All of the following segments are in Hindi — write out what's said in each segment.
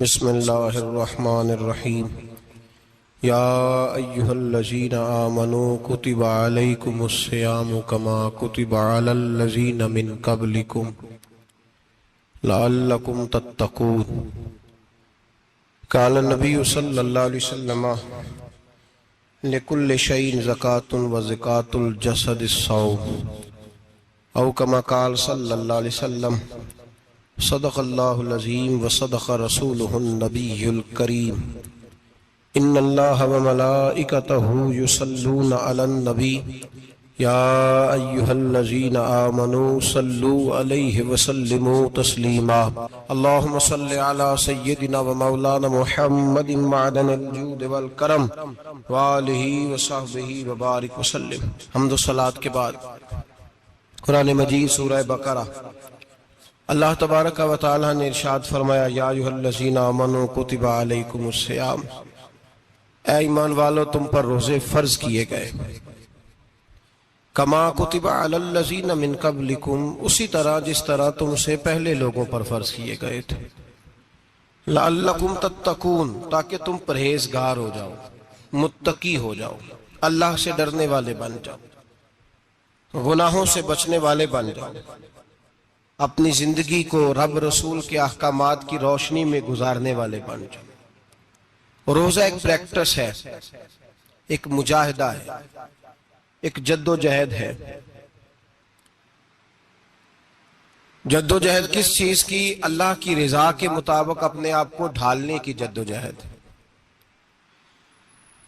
बिस्मिल्लाहिर्रहमानिर्रहीम। या अय्युहल्लज़ीना आमनू कुतिबा अलैकुमुस्सियामु कमा कुतिबा अलल्लज़ीना मिन क़ब्लिकुम लअल्लकुम तत्तक़ून। क़ाल नबी सल्लल्लाहु अलैहि वसल्लम लिकुल्लि शैइन ज़कातुन व ज़कातुल जसदिस्सौम औ कमा क़ाल सल्लल्लाहु अलैहि वसल्लम सदक़ल्लाहुल अज़ीम व सदक़ रसूलुहुन नबियुल करीम। इन्नल्लाह व मलाइकतहु युसल्लूना अलन नबी या अय्युहल्लज़ीना आमनू सल्लू अलैहि व सल्लिमू तस्लीमा। अल्लाहुम्मा सल्लि अला सय्यिदिना व मौलाना मुहम्मदिन मअदनिल जूद वल करम व आलिहि व सहबिहि व बारिक व सल्लिम। हम्द व सलात के बाद कुरान मजीद सूरह बकरा अल्लाह तबारक व तआला ने इरशाद फरमाया, या अय्युहल्लज़ीना आमनू कुतिबा अलैकुमुस्सियाम, ऐ ईमान वालो तुम पर रोजे फर्ज किए गए। कमा कुतिबा अलल्लज़ीना मिन क़ब्लिकुम, उसी तरह जिस तरह तुमसे पहले लोगों पर फर्ज किए गए थे। लअल्लकुम तत्तकून, ताकि तुम परहेजगार हो जाओ, मुत्तकी हो जाओ, अल्लाह से डरने वाले बन जाओ, गुनाहों से बचने वाले बन जाओ, अपनी जिंदगी को रब रसूल के अहकामात की रोशनी में गुजारने वाले बन जाओ। रोजा एक प्रैक्टिस है, एक मुजाहिदा है, एक जद्दोजहद है। जद्दोजहद किस चीज की? अल्लाह की रजा के मुताबिक अपने आप को ढालने की जद्दोजहद।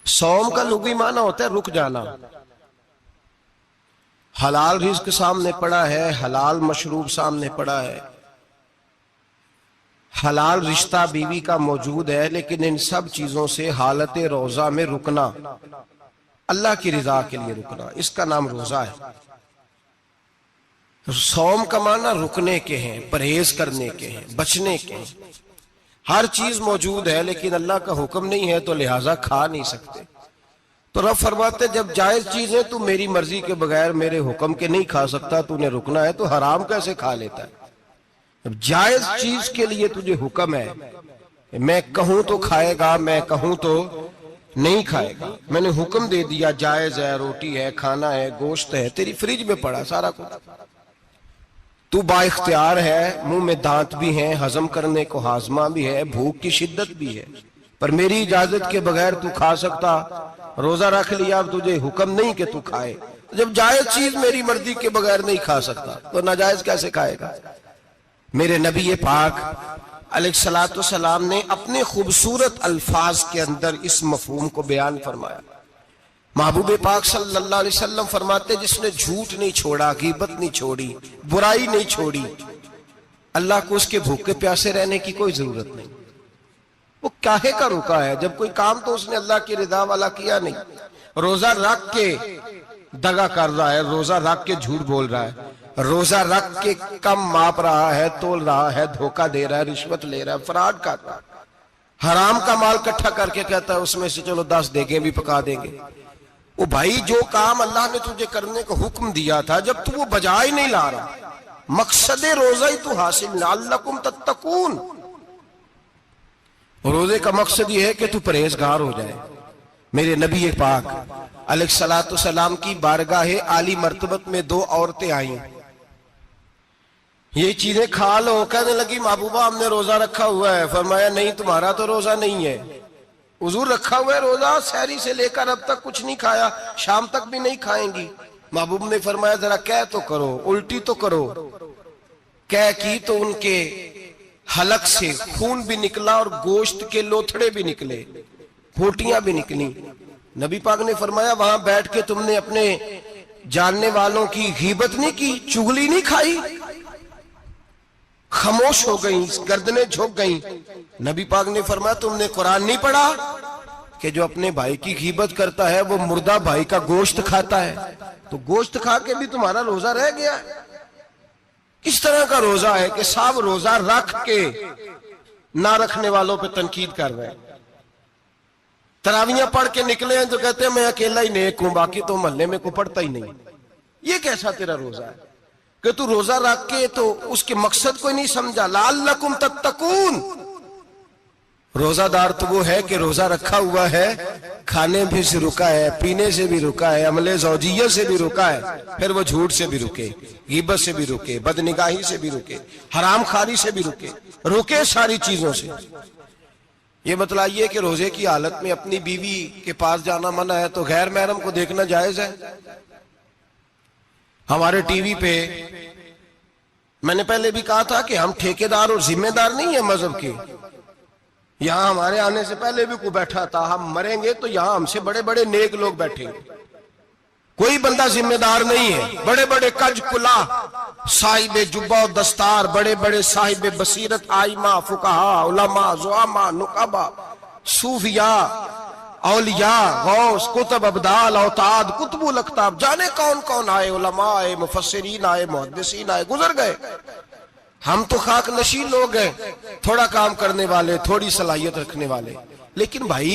सौम का लुग़वी माना होता है रुक जाना। हलाल रिज़्क सामने पड़ा है, हलाल मशरूब सामने पड़ा है, हलाल रिश्ता बीवी का मौजूद है, लेकिन इन सब चीजों से हालत रोजा में रुकना, अल्लाह की रजा के लिए रुकना, इसका नाम रोजा है। सौम का माना रुकने के हैं, परहेज करने के हैं, बचने के हैं। हर चीज मौजूद है लेकिन अल्लाह का हुक्म नहीं है तो लिहाजा खा नहीं सकते। तो रब फरमाते जब जायज चीज है तू मेरी मर्जी के बगैर मेरे हुक्म के नहीं खा सकता, तूने रुकना है तो हराम कैसे खा लेता है? अब जायज चीज के लिए तुझे हुक्म है, मैं कहूं तो खाएगा, मैं कहूं तो नहीं खाएगा। मैंने हुक्म दे दिया, जायज है, रोटी है, खाना है, गोश्त है, तेरी फ्रिज में पड़ा सारा कुछ, तू बाइख्तियार है, मुंह में दांत भी हैं, हजम करने को हाजमा भी है, भूख की शिद्दत भी है, पर मेरी इजाजत के बगैर तू खा सकता। रोजा रख लिया, अब तुझे हुक्म नहीं कि तू खाए। जब जायज चीज मेरी मर्जी के बगैर नहीं खा सकता तो नाजायज कैसे खाएगा? मेरे नबी पाक अलैहिस्सलातु वस्सलाम ने अपने खूबसूरत अल्फाज के अंदर इस मफहूम को बयान फरमाया। महबूब पाक सल्लल्लाहु अलैहि वसल्लम फरमाते, जिसने झूठ नहीं छोड़ा, गीबत नहीं छोड़ी, बुराई नहीं छोड़ी, अल्लाह को उसके भूखे प्यासे रहने की कोई जरूरत नहीं। वो काहे का रुका है? जब कोई काम तो उसने अल्लाह की रिदा वाला किया नहीं। रोजा रख के दगा कर रहा है, रोजा रख के झूठ बोल रहा है, रोजा रख के कम माप रहा है, तोल रहा है, धोखा दे रहा है, रिश्वत ले रहा है, फ्रॉड कर रहा है, हराम का माल इकट्ठा करके कहता है उसमें से चलो 10 देगे भी पका देंगे। वो भाई जो काम अल्लाह ने तुझे करने का हुक्म दिया था, जब तू वो बजा ही नहीं ला रहा, मकसद रोजा ही तू हासिल ना, लअल्लकुम तत्तकून। रोजे का मकसद ये है कि तू परहेजगार हो जाए। मेरे नबी पाक अलैहिस्सलातु वस्सलाम की बारगाह आली मर्तबत में 2 औरतें आई। ये चीजें खा लो, कहने लगी महबूबा हमने रोजा रखा हुआ है। फरमाया नहीं, तुम्हारा तो रोजा नहीं है, हुजूर रखा हुआ है रोजा, सहरी से लेकर अब तक कुछ नहीं खाया, शाम तक भी नहीं खाएंगी। महबूब ने फरमाया जरा कह तो करो, उल्टी तो करो। कह की तो उनके हलक से खून भी निकला और गोश्त के लोथड़े भी निकले, फोटियां भी निकली। नबी पाक ने फरमाया वहां बैठ के तुमने अपने जानने वालों की गीबत नहीं की, चुगली नहीं खाई? खामोश हो गई, गर्दनें झुक गई। नबी पाक ने फरमाया तुमने कुरान नहीं पढ़ा कि जो अपने भाई की गीबत करता है वो मुर्दा भाई का गोश्त खाता है? तो गोश्त खा के भी तुम्हारा रोजा रह गया। किस तरह का रोजा है कि सब रोजा रख के ना रखने वालों पे तनकीद कर रहे हैं। तरावियां पढ़ के निकले हैं तो कहते हैं मैं अकेला ही नेक हूं, बाकी तो मोहल्ले में कोई पढ़ता ही नहीं। ये कैसा तेरा रोजा है कि तू रोजा रख के तो उसके मकसद को नहीं समझा? लअल्लकुम तत्तकून, रोजादार तो वो है कि रोजा रखा हुआ है, खाने भी से रुका है, पीने से भी रुका है, अमले ज़ौजिय्या से भी रुका है, फिर वो झूठ से भी रुके, गीबत से भी रुके, बदनिगाही से भी रुके, हराम खारी से भी रुके सारी चीजों से। ये बतलाइए कि रोजे की हालत में अपनी बीवी के पास जाना मना है तो गैर महरम को देखना जायज है? हमारे टीवी पे मैंने पहले भी कहा था कि हम ठेकेदार और जिम्मेदार नहीं है मजहब के। यहां हमारे आने से पहले भी कोई बैठा था, हम मरेंगे तो यहां हमसे बड़े बड़े नेक लोग बैठेंगे, कोई बंदा जिम्मेदार नहीं है। बड़े बड़े कज कुला साहिब जुब्बा और दस्तार, बड़े बड़े साहिब बसीरत, आइमा, फुकाहा, उलमा, जुआमा, नुकाबा, सूफिया, औलिया, गौस, कुतुब, अब्दाल, औताद, कुतुबुल अख्ताब, जाने कौन कौन आए, उलमा आए, मुफस्सिरीन आए, मुहद्दिसीन आए, गुजर गए। हम तो खाक नशीन लोग हैं, थोड़ा काम करने वाले, थोड़ी सलाहियत रखने वाले। लेकिन भाई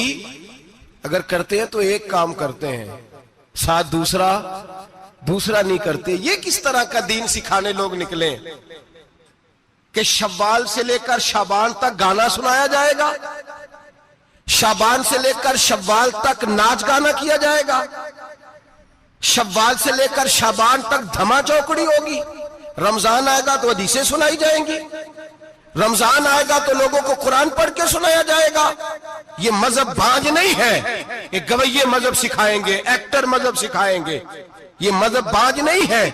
अगर करते हैं तो एक काम करते हैं, साथ दूसरा नहीं करते। ये किस तरह का दीन सिखाने लोग निकले कि शव्वाल से लेकर शाबान तक गाना सुनाया जाएगा, शाबान से लेकर शव्वाल तक नाच गाना किया जाएगा, शव्वाल से लेकर शाबान तक धमा चौकड़ी होगी, रमजान आएगा तो हदीसें सुनाई जाएंगी, रमजान आएगा तो लोगों को कुरान पढ़ के सुनाया जाएगा। ये मजहब बांझ नहीं है, एक गवैये मजहब सिखाएंगे, एक्टर मजहब सिखाएंगे। ये मजहब बांझ नहीं है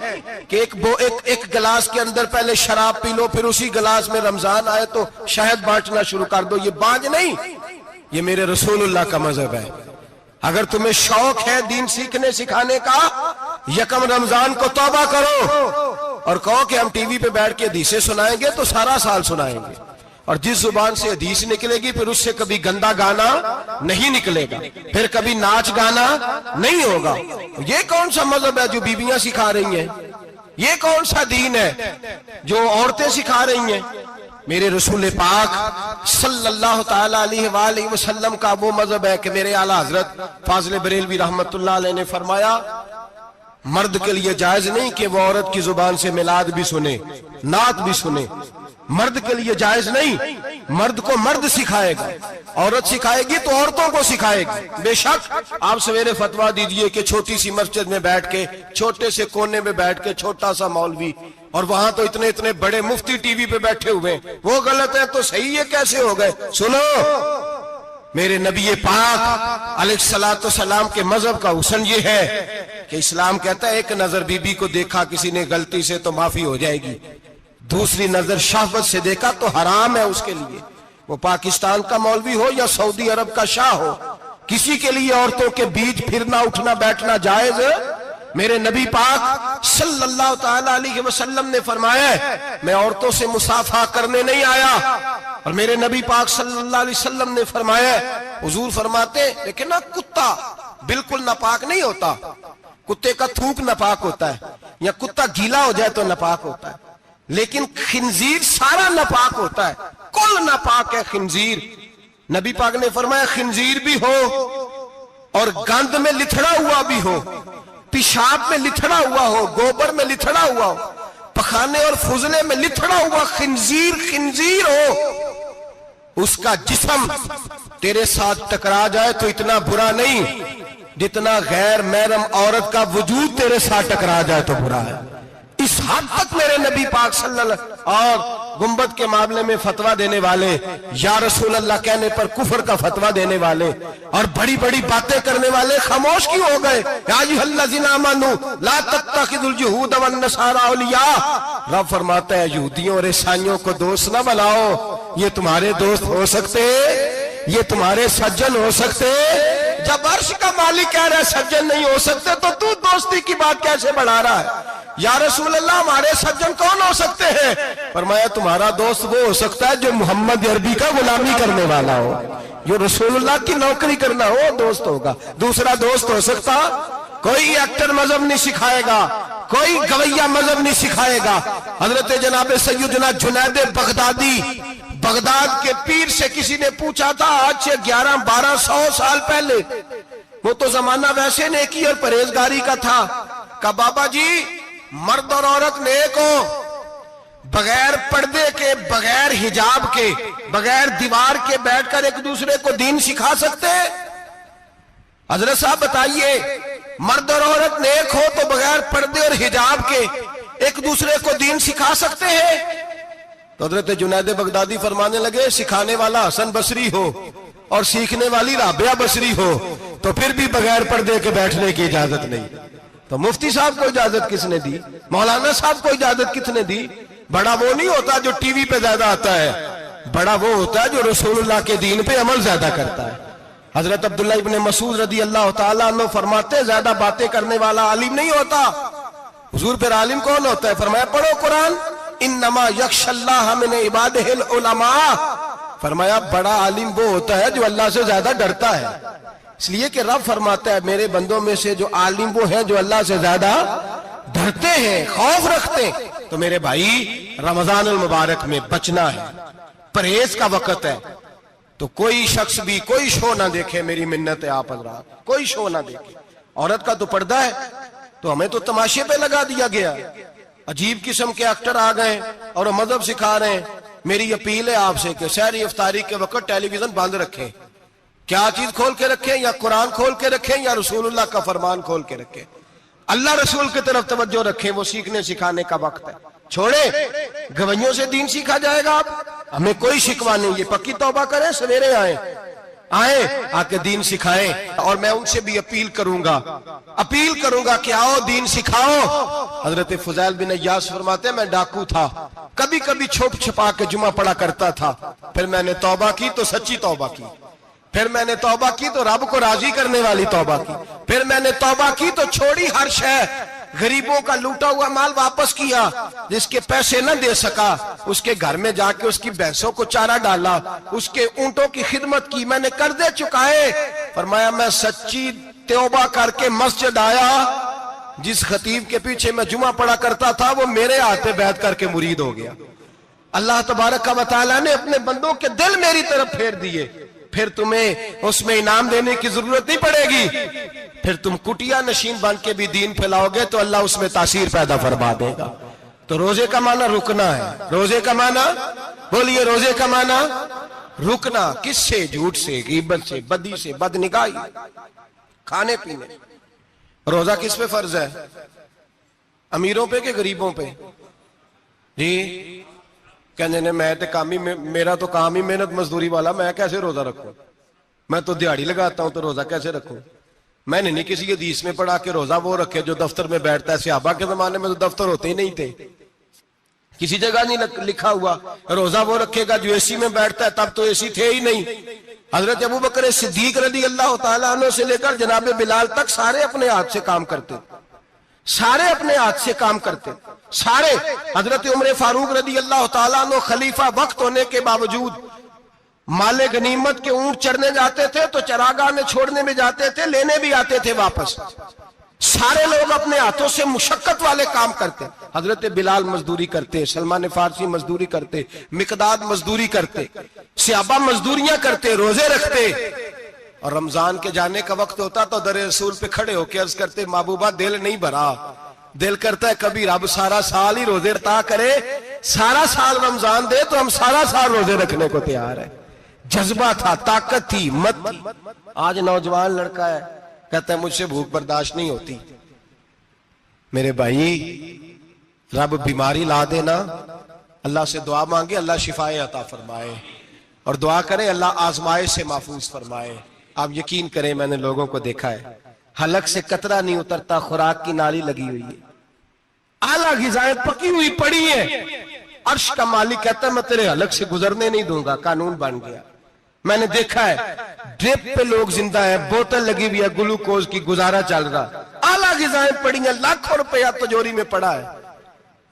कि एक गिलास के अंदर पहले शराब पी लो, फिर उसी गिलास में रमजान आए तो शहद बांटना शुरू कर दो। ये बांझ नहीं, ये मेरे रसूलुल्लाह का मजहब है। अगर तुम्हें शौक है दीन सीखने सिखाने का, यकम रमजान को तौबा करो और कहो कि हम टीवी पे बैठ के हदीसें सुनाएंगे तो सारा साल सुनाएंगे, और जिस जुबान से हदीस निकलेगी फिर उससे कभी गंदा गाना नहीं निकलेगा, फिर कभी नाच गाना नहीं होगा। ये कौन सा मजहब है जो बीबियां सिखा रही हैं? ये कौन सा दीन है जो औरतें सिखा रही हैं? मेरे रसूल पाक सल्लल्लाहु ताला अलैहि वसल्लम का वो मजहब है कि मेरे आला हजरत फाजिल बरेलवी रहमतुल्लाह अलैह ने फरमाया, मर्द के लिए जायज नहीं कि वो औरत की जुबान से मिलाद भी सुने, नात भी सुने। मर्द के लिए जायज नहीं, मर्द को मर्द सिखाएगा, औरत सिखाएगी तो औरतों को सिखाएगी। बेशक आप सवेरे फतवा दीजिए कि छोटी सी मस्जिद में बैठ के, छोटे से कोने में बैठ के छोटा सा मौलवी, और वहां तो इतने इतने बड़े मुफ्ती टीवी पे बैठे हुए, वो गलत है तो सही है कैसे हो गए? सुनो, मेरे नबी पाक अलैहिस्सलातु सलाम के मजहब का हुस्न ये है कि इस्लाम कहता है एक नजर बीबी को देखा किसी ने गलती से तो माफी हो जाएगी, दूसरी नजर शहवत से देखा तो हराम है उसके लिए। वो पाकिस्तान का मौलवी हो या सऊदी अरब का शाह हो, किसी के लिए औरतों के बीच फिरना उठना बैठना जायज है? मेरे नबी पाक सल्लल्लाहु ताला अलैहि वसल्लम ने फरमाया, मैं औरतों से मुसाफा करने नहीं आया। और मेरे नबी पाक सल्लल्लाहु अलैहि वसल्लम ने फरमाया, हुजूर फरमाते लेकिन ना कुत्ता बिल्कुल नापाक नहीं होता, कुत्ते का थूक नापाक होता है, या कुत्ता गीला हो जाए तो नापाक होता है, लेकिन खिंजीर सारा नापाक होता है, कुल नापाक है खिंजीर। नबी पाक ने फरमाया खिंजीर भी हो और गंद में लिथड़ा हुआ भी हो, पेशाब में लिथड़ा हुआ हो, गोबर में लिथड़ा हुआ हो, पखाने और फुजले में लिथड़ा हुआ खिंजीर हो, उसका जिस्म तेरे साथ टकरा जाए तो इतना बुरा नहीं जितना गैर महरम औरत का वजूद तेरे साथ टकरा जाए तो बुरा है। इस हद तक मेरे नबी पाक सल्लल्लाहु और गुंबद के मामले में फतवा देने वाले, या रसूल अल्लाह कहने पर कुफर का फतवा देने वाले और बड़ी बड़ी बातें करने वाले खामोश क्यों हो गए? ला तत्तखिदुल यहूद वन नसारा औलिया। रब फरमाता है यहूदियों और ईसाइयों को दोस्त ना बनाओ, ये तुम्हारे दोस्त हो सकते, ये तुम्हारे सज्जन हो सकते। जब अर्श का मालिक कह रहा है सज्जन नहीं हो सकते तो तू दोस्ती की बात कैसे बढ़ा रहा है? या रसूल अल्लाह हमारे सज्जन कौन हो सकते हैं? फरमाया तुम्हारा दोस्त वो हो सकता है जो मोहम्मद अरबी का गुलामी करने वाला हो, जो रसूलुल्लाह की नौकरी करना हो दोस्त होगा। दूसरा दोस्त हो सकता? कोई एक्टर मजहब नहीं सिखाएगा, कोई गवैया मजहब नहीं सिखाएगा। हजरत जनाब सैयदना जुनैद बगदादी, बगदाद के पीर से किसी ने पूछा था आज से 1100-1200 साल पहले, वो तो जमाना वैसे नेकी और परहेजगारी का था, कहा बाबा जी मर्द और औरत नेक हो, बगैर पर्दे के, बगैर हिजाब के, बगैर दीवार के बैठकर एक दूसरे को दीन सिखा सकते हैं? हजरत साहब बताइए, मर्द और औरत नेक हो तो बगैर पर्दे और हिजाब के एक दूसरे को दीन सिखा सकते हैं? तो हजरत जुनैद बगदादी फरमाने लगे, सिखाने वाला हसन बसरी हो और सीखने वाली राबिया बसरी हो तो फिर भी बगैर पर्दे के बैठने की इजाजत नहीं। तो मुफ्ती साहब को इजाजत किसने दी? मौलाना साहब को इजाजत किसने दी? बड़ा वो नहीं होता जो टीवी पे ज्यादा आता है, बड़ा वो होता है जो रसूलुल्लाह के दीन पे अमल ज्यादा करता है। हजरत अब्दुल्लाह इब्ने मसूद रदी अल्लाह ताला अन्हु फरमाते, ज्यादा बातें करने वाला आलिम नहीं होता। हुजूर, फिर आलिम कौन होता है? फरमाया, पढ़ो कुरान, इन्नमा यख्शल्लाह मिन इबादिहिल उलमा। फरमाया, बड़ा आलिम वो होता है जो अल्लाह से ज्यादा डरता है। इसलिए कि रब फरमाता है, मेरे बंदों में से जो आलिम वो है जो अल्लाह से ज्यादा डरते हैं, खौफ रखते हैं। तो मेरे भाई, रमजान अल मुबारक में बचना है, परहेज का वक्त है। तो कोई शख्स भी कोई शो ना देखे, मेरी मिन्नत है आप हज़रात, कोई शो ना देखे। औरत का तो पर्दा है, तो हमें तो तमाशे पे लगा दिया गया। अजीब किस्म के एक्टर आ गए और मजहब सिखा रहे हैं। मेरी अपील है आपसे कि सहरी इफ्तारी के वक्त टेलीविजन बंद रखें। क्या चीज खोल के रखें? या कुरान खोल के रखें या रसूलुल्लाह का फरमान खोल के रखें। अल्लाह रसूल की तरफ तवज्जो रखें, वो सीखने सिखाने का वक्त है। छोड़े, गवैयों से दीन सीखा जाएगा। आप, हमें कोई शिकवा नहीं, ये पक्की तौबा करें, सवेरे आए आके दीन सिखाएं। और मैं उनसे भी अपील करूंगा कि आओ दीन सिखाओ। हजरत फुजैल बिन अय्यास फरमाते, मैं डाकू था, कभी कभी छुप छुपा के जुमा पढ़ा करता था, फिर मैंने तौबा की तो सच्ची तौबा की, फिर मैंने तौबा की तो रब को राजी करने वाली तौबा की, फिर मैंने तौबा की तो छोड़ी हर शय, गरीबों का लूटा हुआ माल वापस किया, जिसके पैसे न दे सका उसके घर में जाके उसकी भैंसों को चारा डाला, उसके ऊंटों की खिदमत की, मैंने कर्जे चुकाए। फरमाया, मैं सच्ची तौबा करके मस्जिद आया, जिस खतीब के पीछे मैं जुमा पढ़ा करता था वो मेरे हाथ पे बैठ करके मुरीद हो गया। अल्लाह तबारक व तआला ने अपने बंदों के दिल मेरी तरफ फेर दिए। फिर तुम्हें उसमें इनाम देने की जरूरत नहीं पड़ेगी। फिर तुम कुटिया नशीन बन के भी दीन फैलाओगे तो अल्लाह उसमें तासीर पैदा फरमा देगा। तो रोजे का माना रुकना है। रोजे का माना, बोलिए, रोजे का माना रुकना। किससे? झूठ से, गीबत से, बदी से, बदनिगाही, खाने पीने। रोजा किस पे फर्ज है? अमीरों पे कि गरीबों पे? जी कहने ने, मैं तो काम ही, मेरा तो काम ही मेहनत मजदूरी वाला, मैं कैसे रोजा रखूं? मैं तो दिहाड़ी लगाता हूं तो रोजा कैसे रखूं? मैंने नहीं किसी हदीस में पढ़ा कि रोजा वो रखे जो दफ्तर में बैठता है। सहाबा के जमाने में तो दफ्तर होते ही नहीं थे, किसी जगह नहीं लिखा हुआ रोजा वो रखेगा जो एसी में बैठता है, तब तो एसी थे ही नहीं। हजरत अबू बकर सिद्दीक रज़ी अल्लाह तआला अन्हु से लेकर जनाब बिलाल तक सारे अपने हाथ से काम करते, सारे अपने हाथ से काम करते, सारे। हजरत उमर फारूक रज़ी अल्लाह तआला अन्हु खलीफा वक्त होने के बावजूद माले गनीमत के ऊंट चरने जाते थे तो चरागाह में छोड़ने में जाते थे, लेने भी आते थे वापस। सारे लोग अपने हाथों से मुशक्कत वाले काम करते। हजरत बिलाल मजदूरी करते, सलमान फारसी मजदूरी करते, मिकदाद मजदूरी करते, सहाबा मजदूरियां करते, रोजे रखते। और रमजान के जाने का वक्त होता तो दर रसूल पे खड़े होकर अर्ज करते, महबूबा दिल नहीं भरा, दिल करता है कभी रब सारा साल ही रोजे अता करे, सारा साल रमजान दे तो हम सारा साल रोजे रखने को तैयार है। जज्बा था, ताकत थी, हिम्मत थी। आज नौजवान लड़का है, कहता है मुझसे भूख बर्दाश्त नहीं होती। मेरे भाई, रब बीमारी ला देना, अल्लाह से दुआ मांगे, अल्लाह शिफाए अता फरमाए, और दुआ करें अल्लाह आजमाइश से महफूज फरमाए। आप यकीन करें, मैंने लोगों को देखा है, हलक से कतरा नहीं उतरता, खुराक की नाली लगी हुई है, आला ग़िज़ाएं पकी हुई पड़ी है। अर्श का मालिक कहता है मैं तेरे हलक से गुजरने नहीं दूंगा, कानून बन गया। मैंने देखा है ड्रिप पे लोग जिंदा है, बोतल लगी हुई है ग्लूकोज की, गुजारा चल रहा, आला ग़िज़ाएं पड़ी हैं, लाखों रुपया तिजोरी में पड़ा है।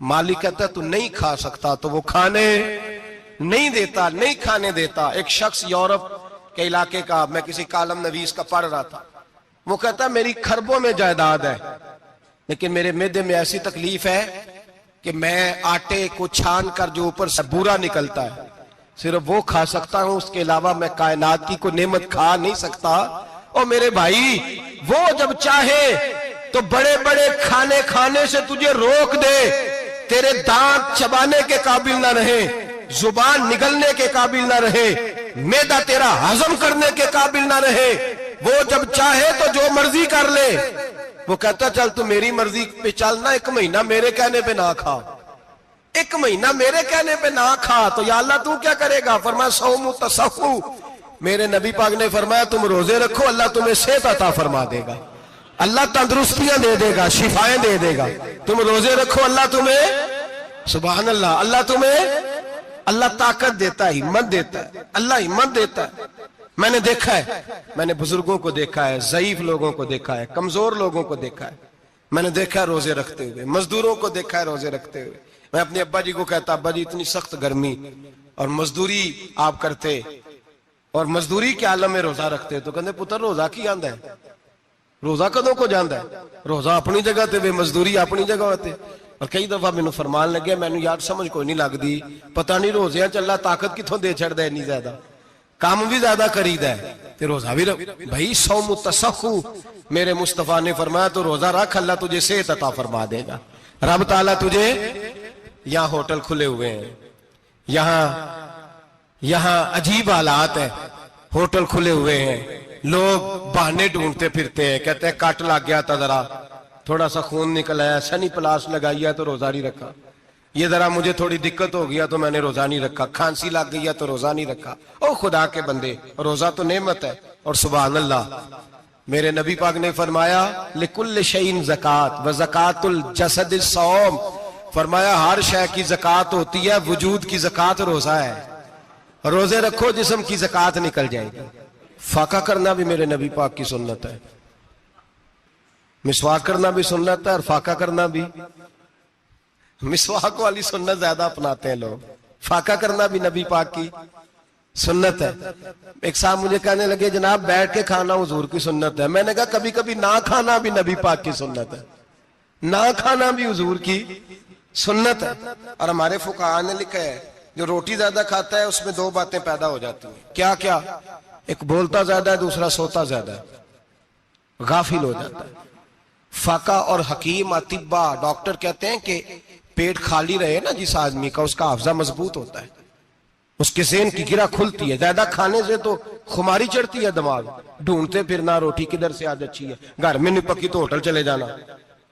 मालिक कहता है तू नहीं खा सकता, तो वो खाने नहीं देता, नहीं खाने देता। एक शख्स यूरोप के इलाके का, मैं किसी कालम नवीस का पढ़ रहा था, वो कहता मेरी खरबों में जायदाद है, लेकिन मेरे मैदे में ऐसी तकलीफ है कि मैं आटे को छान कर जो ऊपर से बूरा निकलता है सिर्फ वो खा सकता हूं, उसके अलावा मैं कायनात की कोई नेमत खा नहीं सकता। और मेरे भाई, वो जब चाहे तो बड़े बड़े खाने खाने से तुझे रोक दे, तेरे दांत चबाने के काबिल ना रहे, जुबान निगलने के काबिल ना रहे, मैदा तेरा हजम करने के काबिल ना रहे, वो जब चाहे तो जो मर्जी कर ले। वो कहता चल तू मेरी मर्जी पे चल ना, 1 महीना मेरे कहने पे ना खा, 1 महीना मेरे कहने पे ना खा, तो या अल्लाह तू क्या करेगा? फरमाया सौमु तसहु, मेरे नबी पाक ने फरमाया तुम रोजे रखो, अल्लाह तुम्हें सेहत अता फरमा देगा, अल्लाह तंदुरुस्तियां दे देगा, शिफाएं दे देगा। तुम रोजे रखो, अल्लाह तुम्हें, सुभान अल्लाह, अल्लाह तुम्हें, अल्लाह ताकत देता है, हिम्मत देता है, अल्लाह हिम्मत देता है। मैंने देखा है, मैंने बुजुर्गों को देखा है, ज़ईफ लोगों को देखा है, कमजोर लोगों को देखा है, मैंने देखा है रोजे रखते हुए, मजदूरों को देखा है रोजे रखते हुए। मैं अपने अब्बा जी को कहता, अब्बा जी इतनी सख्त गर्मी और मजदूरी आप करते और मजदूरी के आलम में रोजा रखते, तो कहते पुत्र रोजा की आंदा है, रोजा कदों को जाता है, रोजा अपनी जगह ते वे मजदूरी अपनी जगह होते। और कई दफा मैनू फरमान लगे, मैनू यार समझ कोई नहीं लगती, पता नहीं रोजिया चला ताकत कितों दे छड़दा इन्नी ज्यादा, काम भी ज्यादा करीदा है ते रोजा भी भाई। सौमु तसहु, मेरे मुस्तफा ने फरमाया तो रोजा रख, अल्लाह तुझे सेहत अता फरमा देगा। रब ताला तुझे, यहाँ होटल खुले हुए हैं, यहाँ अजीब हालात है, होटल खुले हुए हैं, लोग बहाने ढूंढते फिरते हैं, कहते हैं कट लग गया था, जरा थोड़ा सा खून निकल आया, सनी प्लास लगाई है तो रोजा नहीं रखा, ये जरा मुझे थोड़ी दिक्कत हो गया तो मैंने रोजा नहीं रखा, खांसी लग गई है तो रोजा नहीं रखा। ओ खुदा के बंदे, रोजा तो नेमत है। और सुभान अल्लाह, मेरे नबी पाक ने फरमाया लिकुल्ल शैइन ज़कात व ज़कातुल जसद सौम, फरमाया हर शय की ज़कात होती है, वजूद की ज़कात रोजा है। रोजे रखो, जिस्म की ज़कात निकल जाएगी। फाका करना भी मेरे नबी पाक की सुन्नत है, मिसवाक करना भी सुन्नत है और फाका करना भी। मिसवाक वाली सुन्नत ज्यादा अपनाते हैं लोग, फाका करना भी नबी पाक की सुन्नत है। एक साहब मुझे कहने लगे जनाब बैठ के खाना हुजूर की सुन्नत है, मैंने कहा कभी कभी ना खाना भी नबी पाक की सुन्नत है, ना खाना भी हुजूर की सुन्नत है। और हमारे फुकाहा ने लिखा है जो रोटी ज्यादा खाता है उसमें 2 बातें पैदा हो जाती हैं। क्या क्या? एक बोलता ज्यादा है, दूसरा सोता ज्यादा है, गाफिल हो जाता है। फाका और हकीम अतिब्बा, डॉक्टर कहते हैं कि पेट खाली रहे ना जिस आदमी का, उसका हाफजा मजबूत होता है, उसके ज़हन की गिरा खुलती है। ज्यादा खाने से तो खुमारी चढ़ती है, दिमाग ढूंढते फिरना रोटी किधर से आज अच्छी है, घर में नहीं पकी तो होटल चले जाना,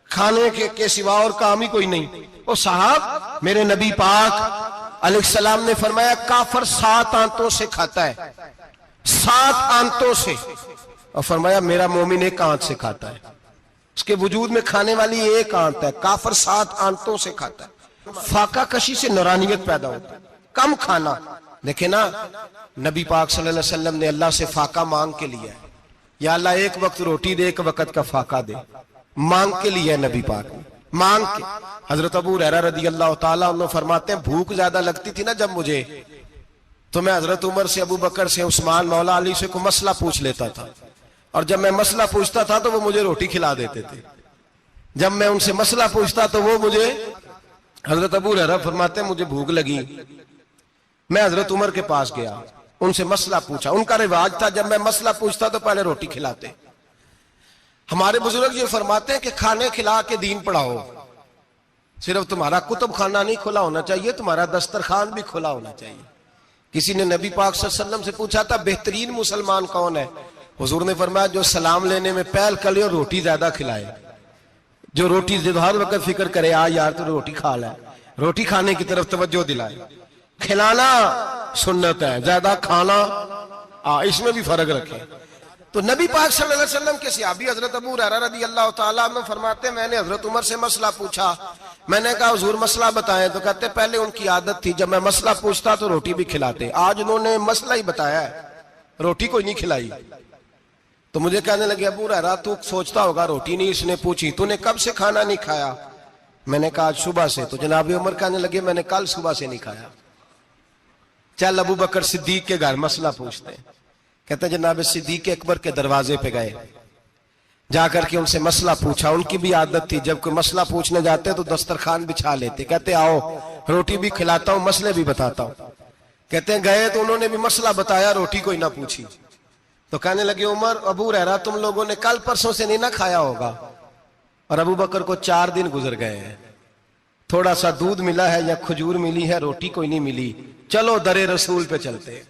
खाने के सिवा और काम ही कोई नहीं। ओ साहब, मेरे नबी पाक अलैहिस्सलाम ने फरमाया काफर 7 आंतों से खाता है, 7 आंतों से, और फरमाया मेरा मोमिन 1 आंत से खाता है। उसके वजूद में खाने वाली 1 आंत है, काफर 7 आंतों से खाता है। फाका कशी से नूरानियत पैदा होता है, कम खाना। देखे ना, नबी पाक सल्लल्लाहु अलैहि वसल्लम ने अल्लाह से फाका मांग के लिया है, या अल्लाह 1 वक्त रोटी दे, 1 वक्त का फाका दे, मांग के लिया है नबी पाक ने, मांग के। हजरत अबू हुरैरा रदी अल्लाह ताला अन्हु फरमाते हैं भूख ज्यादा लगती थी ना जब मुझे, तो मैं हजरत उमर से, अबू बकर से, उस्मान, मौला अली से कोई मसला पूछ लेता था, और जब मैं मसला पूछता था तो वो मुझे रोटी खिला देते थे। जब मैं उनसे मसला पूछता तो वो मुझे, हजरत अबू हुरैरा फरमाते मुझे भूख लगी, मैं हजरत उमर के पास गया, उनसे मसला पूछा। उनका रिवाज था जब मैं मसला पूछता तो पहले रोटी खिलाते। हमारे बुजुर्ग ये फरमाते हैं कि खाने खिला के दीन पढ़ाओ, सिर्फ तुम्हारा कुतुब खाना नहीं खुला होना चाहिए, तुम्हारा दस्तरखान भी खुला होना चाहिए। किसी ने नबी पाक सल्लल्लाहु अलैहि वसल्लम से पूछा था बेहतरीन मुसलमान कौन है? हुजूर ने फरमाया जो सलाम लेने में पहल करे और रोटी ज्यादा खिलाए, जो रोटी हर वक्त फिक्र करे आ यार तो रोटी खा ले, रोटी खाने की तरफ तवज्जो दिलाए। खिलाना सुन्नत है, ज्यादा खाना इसमें भी फर्क रखे। तो नबी पाक सल्लल्लाहु अलैहि वसल्लम के सहाबी हजरत अबू हुरैरा रदी अल्लाह ताला अन्हु फरमाते मैंने हजरत उमर से मसला पूछा, मैंने कहा हुजूर मसला बताएं, तो कहते पहले उनकी आदत थी जब मैं मसला पूछता तो रोटी भी खिलाते, आज उन्होंने मसला ही बताया है, रोटी कोई नहीं खिलाई। तो मुझे कहने लगे अबू हुरैरा तू सोचता होगा रोटी नहीं इसने पूछी, तूने कब से खाना नहीं खाया? मैंने कहा आज सुबह से। तो जनाब उमर कहने लगे मैंने कल सुबह से नहीं खाया। चल अबू बकर सिद्दीक के घर मसला पूछते हैं। कहते जनाब सिद्दीक अकबर के दरवाजे पे गए, जाकर के उनसे मसला पूछा। उनकी भी आदत थी जब कोई मसला पूछने जाते तो दस्तरखान बिछा लेते, कहते आओ रोटी भी खिलाता हूं मसले भी बताता हूं। कहते हैं गए तो उन्होंने भी मसला बताया, रोटी कोई ना पूछी। तो कहने लगे उमर अबू हुरैरा तुम लोगों ने कल परसों से नहीं ना खाया होगा। और अबू बकर को 4 दिन गुजर गए हैं, थोड़ा सा दूध मिला है या खजूर मिली है, रोटी कोई नहीं मिली, चलो दरे रसूल पे चलते हैं।